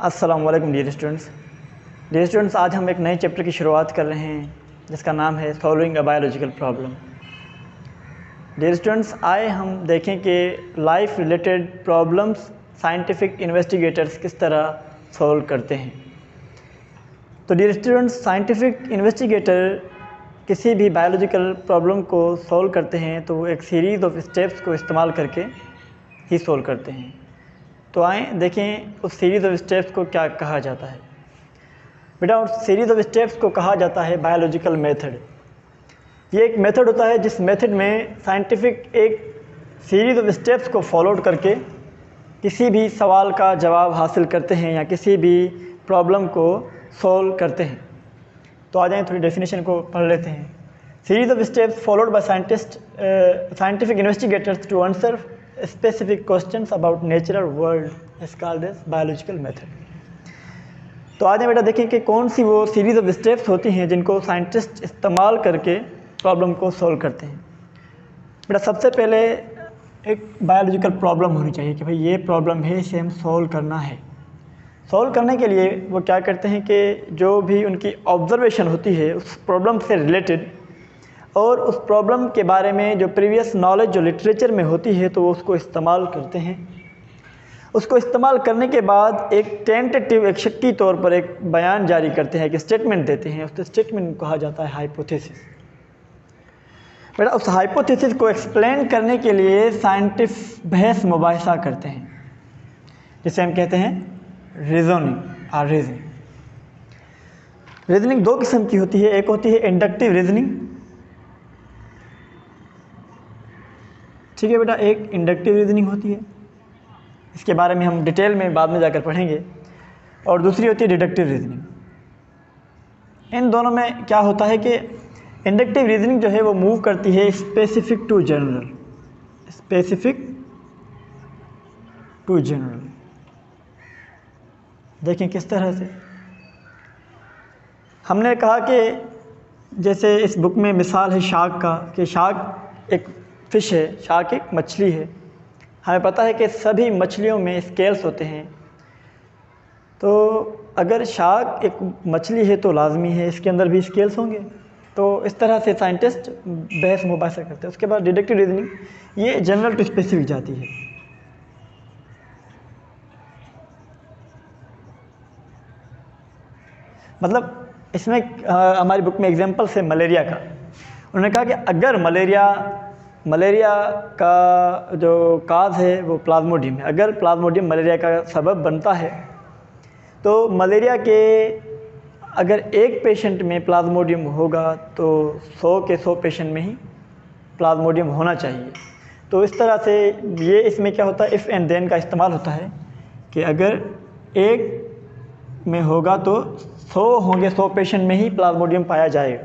अस्सलाम वालेकुम dear students, आज हम एक नए चैप्टर की शुरुआत कर रहे हैं जिसका नाम है solving a biological problem. Dear students, आए हम देखें कि life related problems scientific investigators किस तरह सॉल्व करते हैं। तो डियर स्टूडेंट्स, साइंटिफिक इन्वेस्टिगेटर किसी भी बायोलॉजिकल प्रॉब्लम को सॉल्व करते हैं तो वो एक सीरीज़ ऑफ स्टेप्स को इस्तेमाल करके ही सॉल्व करते हैं। तो आए देखें उस सीरीज़ ऑफ स्टेप्स को क्या कहा जाता है। बेटा, उस सीरीज़ ऑफ स्टेप्स को कहा जाता है बायोलॉजिकल मेथड। ये एक मेथड होता है जिस मेथड में साइंटिफिक एक सीरीज़ ऑफ स्टेप्स को फॉलो करके किसी भी सवाल का जवाब हासिल करते हैं या किसी भी प्रॉब्लम को सॉल्व करते हैं। तो आ जाएँ थोड़ी डेफिनेशन को पढ़ लेते हैं। Series of steps followed by scientific investigators to answer specific questions about natural world is called as biological method। तो आज बेटा देखें कि कौन सी वो सीरीज़ ऑफ स्टेप्स होती हैं जिनको साइंटिस्ट इस्तेमाल करके प्रॉब्लम को सॉल्व करते हैं। बेटा, सबसे पहले एक बायोलॉजिकल प्रॉब्लम होनी चाहिए कि भाई ये प्रॉब्लम है, इसे हम सॉल्व करना है। सॉल्व करने के लिए वो क्या करते हैं कि जो भी उनकी ऑब्जर्वेशन होती है उस प्रॉब्लम से रिलेटेड और उस प्रॉब्लम के बारे में जो प्रीवियस नॉलेज जो लिटरेचर में होती है तो वो उसको इस्तेमाल करते हैं। उसको इस्तेमाल करने के बाद एक टेंटेटिव, एक शक्की तौर पर एक बयान जारी करते हैं, एक स्टेटमेंट देते हैं। उस स्टेटमेंट को कहा जाता है हाइपोथेसिस। बेटा, उस हाइपोथेसिस को एक्सप्लेन करने के लिए साइंटिस्ट बहस मुबाहिसा करते हैं, जिसे हम कहते हैं रीजनिंग और रीजनिंग। रीजनिंग दो किस्म की होती है। एक होती है इंडक्टिव रीजनिंग, ठीक है बेटा, एक इंडक्टिव रीजनिंग होती है, इसके बारे में हम डिटेल में बाद में जाकर पढ़ेंगे। और दूसरी होती है डिडक्टिव रीजनिंग। इन दोनों में क्या होता है कि इंडक्टिव रीजनिंग जो है वो मूव करती है specific to general, specific to general. देखें किस तरह से हमने कहा कि जैसे इस बुक में मिसाल है शार्क का, कि शार्क एक फिश है, शार्क एक मछली है। हमें पता है कि सभी मछलियों में स्केल्स होते हैं। तो अगर शार्क एक मछली है तो लाजमी है इसके अंदर भी स्केल्स होंगे। तो इस तरह से साइंटिस्ट बहस मुबाहिसा करते हैं। उसके बाद डिडक्टिव रीजनिंग, ये जनरल टू स्पेसिफिक जाती है। मतलब इसमें हमारी बुक में एग्जांपल्स है मलेरिया का। उन्होंने कहा कि अगर मलेरिया का जो काज है वो प्लाज्मोडियम है, अगर प्लाज्मोडियम मलेरिया का सबब बनता है तो मलेरिया के अगर एक पेशेंट में प्लाज्मोडियम होगा तो 100 के 100 पेशेंट में ही प्लाज्मोडियम होना चाहिए। तो इस तरह से ये इसमें क्या होता है, इफ़ एंड देन का इस्तेमाल होता है कि अगर एक में होगा तो 100 होंगे, 100 पेशेंट में ही प्लाज्मोडियम पाया जाएगा।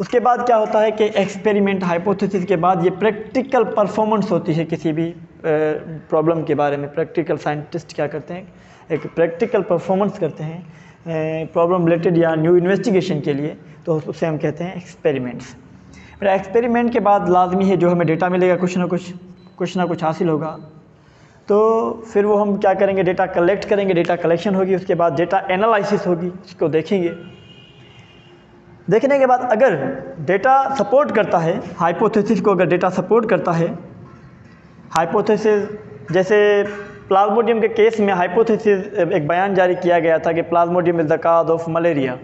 उसके बाद क्या होता है कि एक्सपेरिमेंट, हाइपोथेसिस के बाद ये प्रैक्टिकल परफॉर्मेंस होती है किसी भी प्रॉब्लम के बारे में। प्रैक्टिकल साइंटिस्ट क्या करते हैं, एक प्रैक्टिकल परफॉर्मेंस करते हैं प्रॉब्लम रिलेटेड या न्यू इन्वेस्टिगेशन के लिए, तो उसे हम कहते हैं एक्सपेरिमेंट्स। फिर एक्सपेरिमेंट के बाद लाजमी है जो हमें डेटा मिलेगा, कुछ ना कुछ हासिल होगा। तो फिर वो हम क्या करेंगे, डेटा कलेक्ट करेंगे, डेटा कलेक्शन होगी, उसके बाद डेटा एनालिसिस होगी, उसको देखेंगे। देखने के बाद अगर डेटा सपोर्ट करता है हाइपोथेसिस को, अगर डेटा सपोर्ट करता है हाइपोथेसिस, जैसे प्लाज्मोडियम के केस में हाइपोथेसिस एक बयान जारी किया गया था कि Plasmodium is the cause of malaria,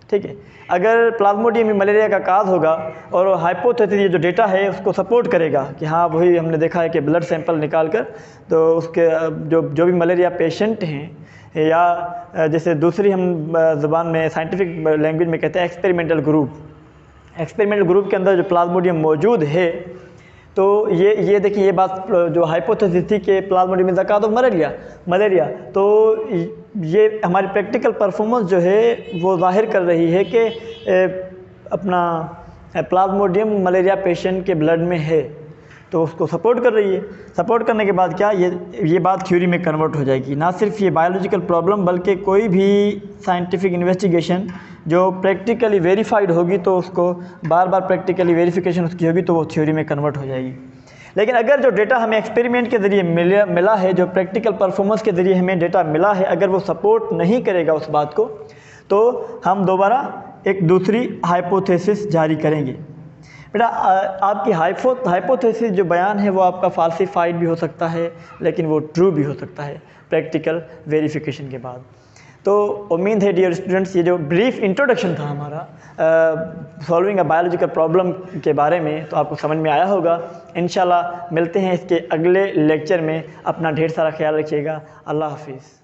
ठीक है। अगर प्लाज्मोडियम ही मलेरिया का काज होगा और हाइपोथेसिस ये जो डेटा है उसको सपोर्ट करेगा कि हाँ वही हमने देखा है कि ब्लड सैंपल निकाल कर तो उसके जो भी मलेरिया पेशेंट हैं, या जैसे दूसरी हम ज़बान में साइंटिफिक लैंग्वेज में कहते हैं एक्सपेरिमेंटल ग्रुप के अंदर जो प्लाज्मोडियम मौजूद है, तो ये देखिए, ये बात जो हाइपोथेसिस थी कि Plasmodium is the cause of malaria, तो ये हमारी प्रैक्टिकल परफॉर्मेंस जो है वो जाहिर कर रही है कि अपना प्लाज्मोडियम मलेरिया पेशेंट के ब्लड में है, तो उसको सपोर्ट कर रही है। सपोर्ट करने के बाद क्या ये बात थ्योरी में कन्वर्ट हो जाएगी। ना सिर्फ ये बायोलॉजिकल प्रॉब्लम बल्कि कोई भी साइंटिफिक इन्वेस्टिगेशन जो प्रैक्टिकली वेरीफाइड होगी तो उसको बार बार प्रैक्टिकली वेरिफिकेशन उसकी होगी तो वो थ्योरी में कन्वर्ट हो जाएगी। लेकिन अगर जो डेटा हमें एक्सपेरिमेंट के ज़रिए मिला है, जो प्रैक्टिकल परफॉर्मेंस के ज़रिए हमें डेटा मिला है, अगर वो सपोर्ट नहीं करेगा उस बात को, तो हम दोबारा एक दूसरी हाइपोथेसिस जारी करेंगे। बेटा आपकी हाइपोथेसिस जो बयान है वो आपका फाल्सिफाइड भी हो सकता है, लेकिन वो ट्रू भी हो सकता है प्रैक्टिकल वेरिफिकेशन के बाद। तो उम्मीद है डियर स्टूडेंट्स, ये जो ब्रीफ इंट्रोडक्शन था हमारा सॉल्विंग अ बायोलॉजिकल प्रॉब्लम के बारे में, तो आपको समझ में आया होगा। इंशाल्लाह मिलते हैं इसके अगले लेक्चर में। अपना ढेर सारा ख्याल रखिएगा। अल्लाह हाफिज़।